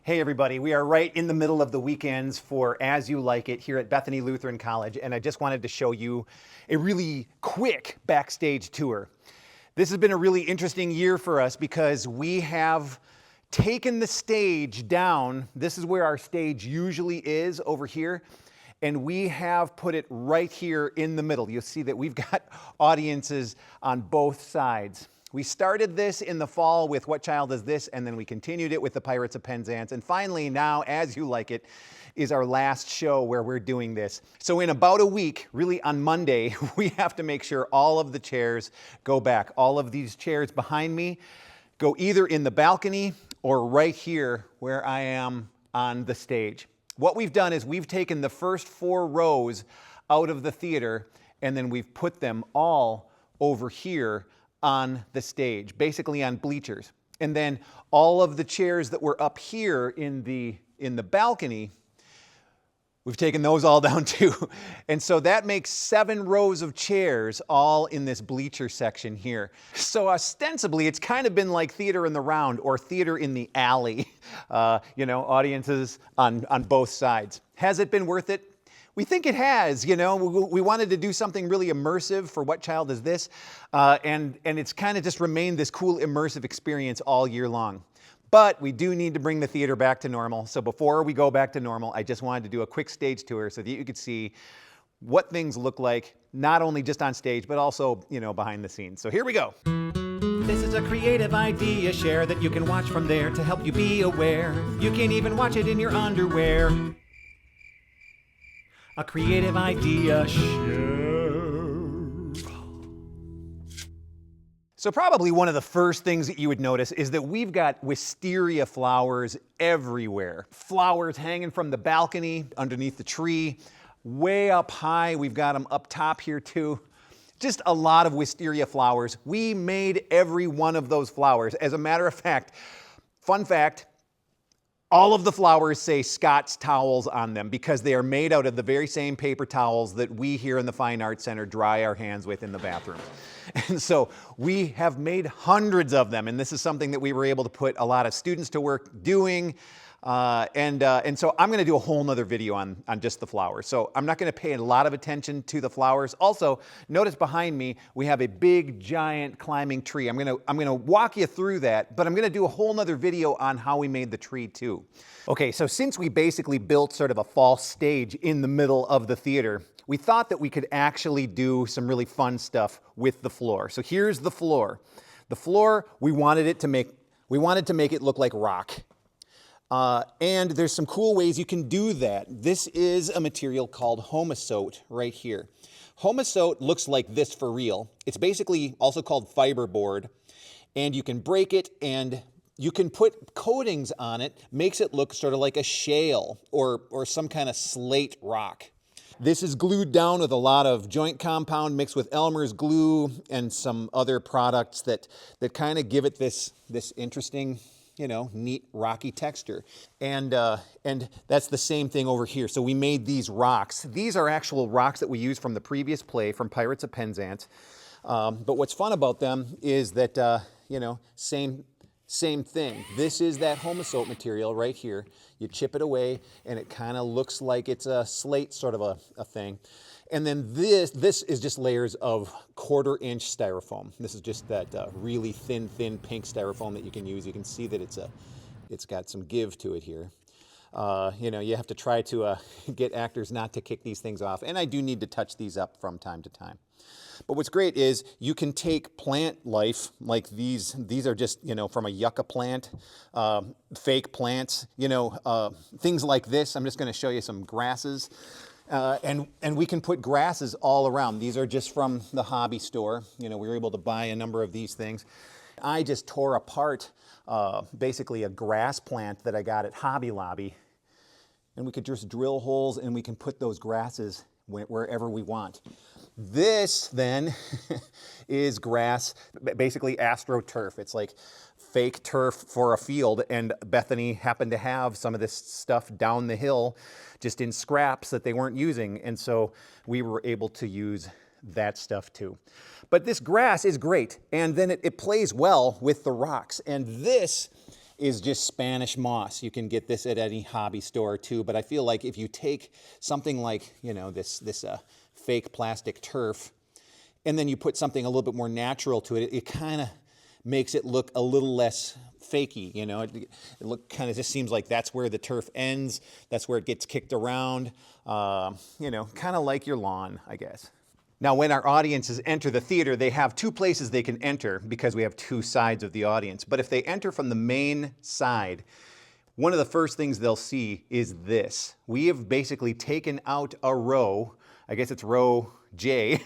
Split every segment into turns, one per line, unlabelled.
Hey everybody, we are right in the middle of the weekends for As You Like It here at Bethany Lutheran College, and I just wanted to show you a really quick backstage tour. This has been a really interesting year for us because we have taken the stage down. This is where our stage usually is over here, and we have put it right here in the middle. You'll see that we've got audiences on both sides. We started this in the fall with What Child Is This? And then we continued it with the Pirates of Penzance. And finally now, As You Like It, is our last show where we're doing this. So in about a week, really on Monday, we have to make sure all of the chairs go back. All of these chairs behind me go either in the balcony or right here where I am on the stage. What we've done is we've taken the first 4 rows out of the theater and then we've put them all over here on the stage, basically on bleachers. And then all of the chairs that were up here in the balcony, we've taken those all down too. And so that makes 7 rows of chairs all in this bleacher section here. So ostensibly, it's kind of been like theater in the round or theater in the alley, audiences on both sides. Has it been worth it? We think it has. We wanted to do something really immersive for What Child Is This? And it's kind of just remained this cool immersive experience all year long. But we do need to bring the theater back to normal. So before we go back to normal, I just wanted to do a quick stage tour so that you could see what things look like, not only just on stage, but also, behind the scenes. So here we go. This is a creative idea share that you can watch from there to help you be aware. You can even watch it in your underwear. A creative idea share. So probably one of the first things that you would notice is that we've got wisteria flowers everywhere. Flowers hanging from the balcony, underneath the tree, way up high. We've got them up top here too. Just a lot of wisteria flowers. We made every one of those flowers. As a matter of fact, fun fact, all of the flowers say Scott's towels on them because they are made out of the very same paper towels that we here in the Fine Arts Center dry our hands with in the bathroom. And so we have made hundreds of them, and this is something that we were able to put a lot of students to work doing. And so I'm going to do a whole nother video on just the flowers. So I'm not going to pay a lot of attention to the flowers. Also, notice behind me, we have a big, giant climbing tree. I'm going to walk you through that, but I'm going to do a whole nother video on how we made the tree too. Okay, so since we basically built sort of a false stage in the middle of the theater, we thought that we could actually do some really fun stuff with the floor. So here's the floor. The floor, we wanted to make it look like rock. And there's some cool ways you can do that. This is a material called homosote right here. Homosote looks like this for real. It's basically also called fiberboard, and you can break it and you can put coatings on it, makes it look sort of like a shale or some kind of slate rock. This is glued down with a lot of joint compound mixed with Elmer's glue and some other products that kind of give it this interesting, neat rocky texture. And that's the same thing over here. So we made these rocks. These are actual rocks that we used from the previous play from Pirates of Penzance. But what's fun about them is that, same thing. This is that homosote material right here. You chip it away and it kind of looks like it's a slate sort of a thing. And then this is just layers of 1/4-inch styrofoam. This is just that really thin pink styrofoam that you can use. You can see that it's got some give to it here. You have to try to get actors not to kick these things off. And I do need to touch these up from time to time. But what's great is you can take plant life like these. These are just, from a yucca plant, fake plants, things like this. I'm just going to show you some grasses. And we can put grasses all around. These are just from the hobby store. We were able to buy a number of these things. I just tore apart basically a grass plant that I got at Hobby Lobby. And we could just drill holes and we can put those grasses wherever we want. This then is grass, basically astroturf. It's like fake turf for a field, and Bethany happened to have some of this stuff down the hill just in scraps that they weren't using, and so we were able to use that stuff too. But this grass is great, and then it plays well with the rocks, and this is just Spanish moss. You can get this at any hobby store too, but I feel like if you take something like, you know, this fake plastic turf, and then you put something a little bit more natural to it, it kind of makes it look a little less fakey, you know. It kind of just seems like that's where the turf ends, that's where it gets kicked around, you know, kind of like your lawn, I guess. Now, when our audiences enter the theater, they have two places they can enter because we have two sides of the audience. But if they enter from the main side, one of the first things they'll see is this. We have basically taken out a row, I guess it's row J,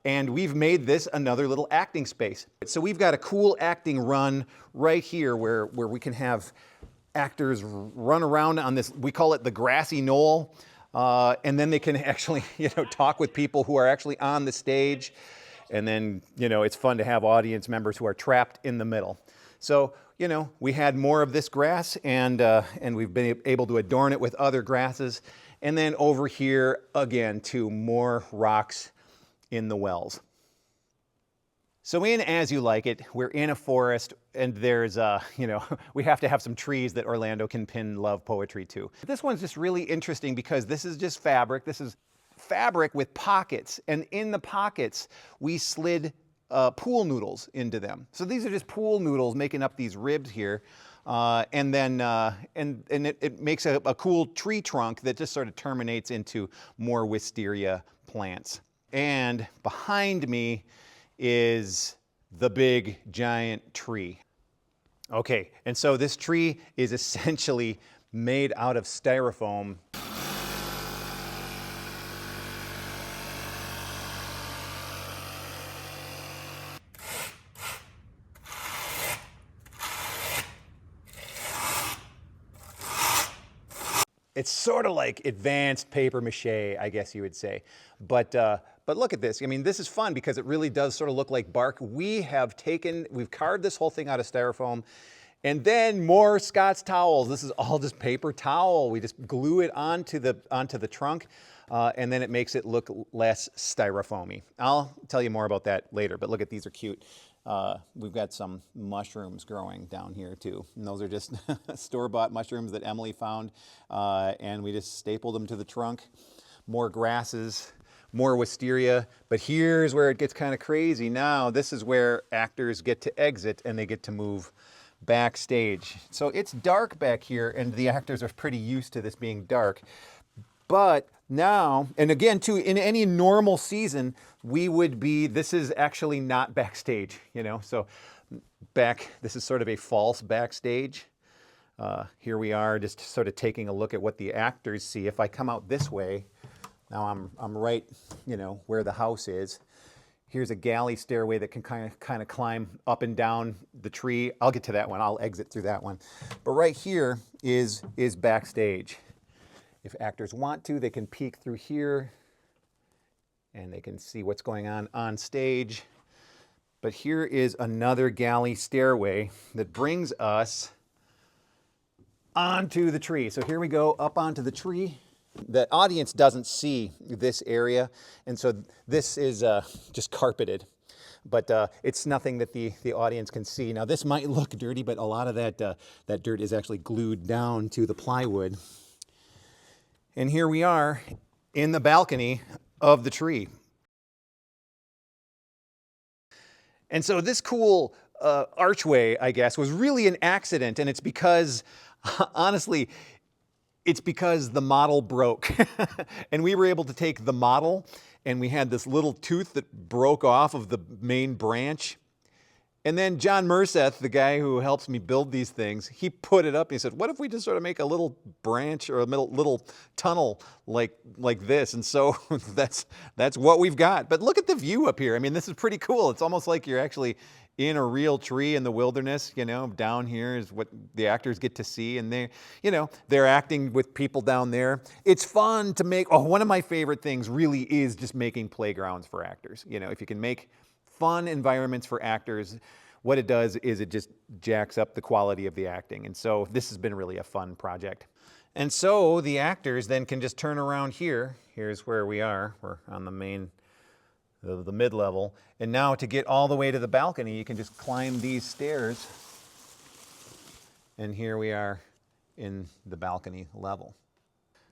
and we've made this another little acting space. So we've got a cool acting run right here where we can have actors run around on this, we call it the grassy knoll. And then they can actually, you know, talk with people who are actually on the stage. And then, you know, it's fun to have audience members who are trapped in the middle. So, you know, we had more of this grass, and we've been able to adorn it with other grasses. And then over here, again, to more rocks in the wells. So in As You Like It, we're in a forest, and there's, you know, we have to have some trees that Orlando can pin love poetry to. This one's just really interesting because this is just fabric. This is fabric with pockets, and in the pockets, we slid pool noodles into them. So these are just pool noodles making up these ribs here, and then it makes a cool tree trunk that just sort of terminates into more wisteria plants. And behind me is the big giant tree. Okay, and so this tree is essentially made out of styrofoam. It's sort of like advanced paper mache, I guess you would say. But look at this. I mean, this is fun because it really does sort of look like bark. We've carved this whole thing out of styrofoam, and then more Scott's towels. This is all just paper towel. We just glue it onto the trunk, and then it makes it look less styrofoamy. I'll tell you more about that later, but look at these are cute. We've got some mushrooms growing down here too. And those are just store-bought mushrooms that Emily found, and we just stapled them to the trunk. More grasses, more wisteria, but here's where it gets kind of crazy. Now, this is where actors get to exit and they get to move backstage. So it's dark back here, and the actors are pretty used to this being dark. But now, and again too, in any normal season, this is actually not backstage, you know, so this is sort of a false backstage. Here we are just sort of taking a look at what the actors see. If I come out this way, now I'm right, you know, where the house is. Here's a galley stairway that can kind of climb up and down the tree. I'll get to that one. I'll exit through that one. But right here is backstage. If actors want to, they can peek through here and they can see what's going on stage. But here is another galley stairway that brings us onto the tree. So here we go up onto the tree. The audience doesn't see this area, and so this is just carpeted. But it's nothing that the audience can see. Now this might look dirty, but a lot of that dirt is actually glued down to the plywood. And here we are in the balcony of the tree. And so this cool archway, I guess, was really an accident, and it's because, honestly, it's because the model broke. And we were able to take the model, and we had this little tooth that broke off of the main branch. And then John Merseth, the guy who helps me build these things, he put it up and he said, what if we just sort of make a little branch or a little tunnel like this? And so that's what we've got. But look at the view up here. I mean, this is pretty cool. It's almost like you're actually in a real tree in the wilderness, you know. Down here is what the actors get to see, and they're acting with people down there. It's fun to make. One of my favorite things really is just making playgrounds for actors. You know, if you can make fun environments for actors, what it does is it just jacks up the quality of the acting. And so this has been really a fun project. And so the actors then can just turn around here. Here's where we are. We're on the main, the mid-level. And now to get all the way to the balcony, you can just climb these stairs. And here we are in the balcony level.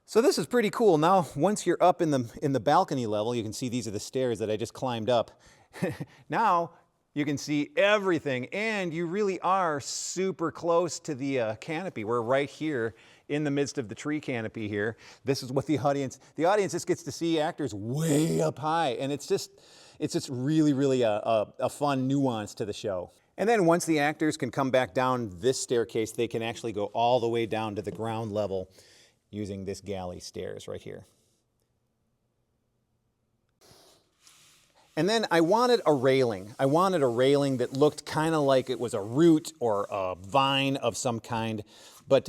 So this is pretty cool. Now, once you're up in the balcony level, you can see these are the stairs that I just climbed up. Now you can see everything, and you really are super close to the canopy. We're right here in the midst of the tree canopy here. This is what the audience just gets to see actors way up high, and it's just really a fun nuance to the show. And then once the actors can come back down this staircase, they can actually go all the way down to the ground level using this galley stairs right here. And then I wanted a railing. I wanted a railing that looked kind of like it was a root or a vine of some kind. But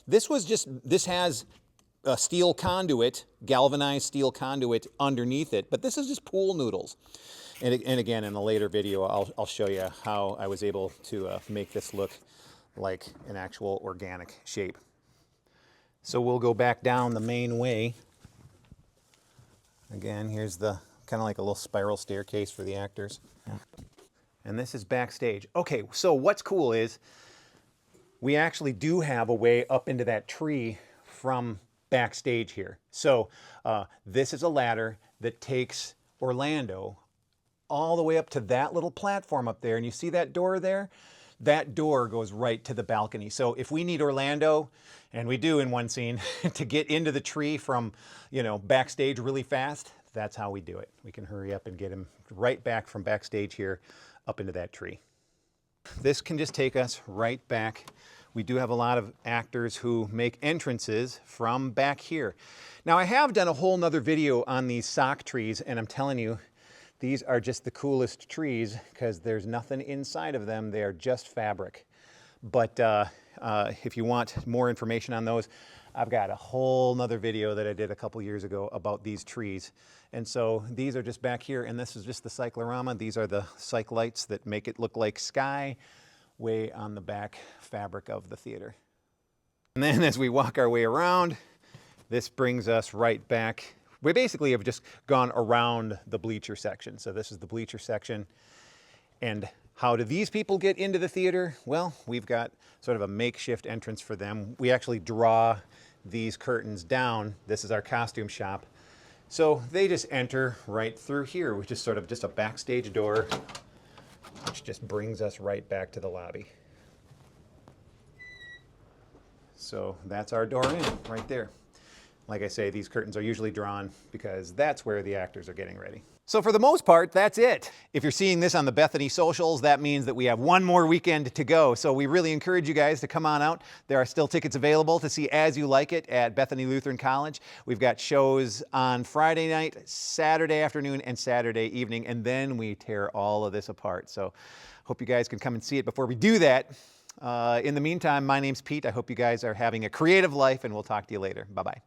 this has a steel conduit, galvanized steel conduit underneath it. But this is just pool noodles. And again, in a later video, I'll show you how I was able to make this look like an actual organic shape. So we'll go back down the main way. Again, here's the kind of like a little spiral staircase for the actors. And this is backstage. Okay, so what's cool is we actually do have a way up into that tree from backstage here. So this is a ladder that takes Orlando all the way up to that little platform up there. And you see that door there? That door goes right to the balcony. So if we need Orlando, and we do in one scene, to get into the tree from, backstage really fast, that's how we do it. We can hurry up and get him right back from backstage here up into that tree. This can just take us right back. We do have a lot of actors who make entrances from back here. Now I have done a whole nother video on these sock trees, and I'm telling you, these are just the coolest trees because there's nothing inside of them. They are just fabric. But if you want more information on those, I've got a whole nother video that I did a couple years ago about these trees. And so these are just back here, and this is just the cyclorama. These are the cyc lights that make it look like sky way on the back fabric of the theater. And then as we walk our way around, this brings us right back. We basically have just gone around the bleacher section. So this is the bleacher section. And how do these people get into the theater? Well, we've got sort of a makeshift entrance for them. We actually draw these curtains down. This is our costume shop. So they just enter right through here, which is sort of just a backstage door, which just brings us right back to the lobby. So that's our door in right there. Like I say, these curtains are usually drawn because that's where the actors are getting ready. So for the most part, that's it. If you're seeing this on the Bethany socials, that means that we have one more weekend to go. So we really encourage you guys to come on out. There are still tickets available to see As You Like It at Bethany Lutheran College. We've got shows on Friday night, Saturday afternoon, and Saturday evening, and then we tear all of this apart. So hope you guys can come and see it. Before we do that, in the meantime, my name's Pete. I hope you guys are having a creative life, and we'll talk to you later. Bye-bye.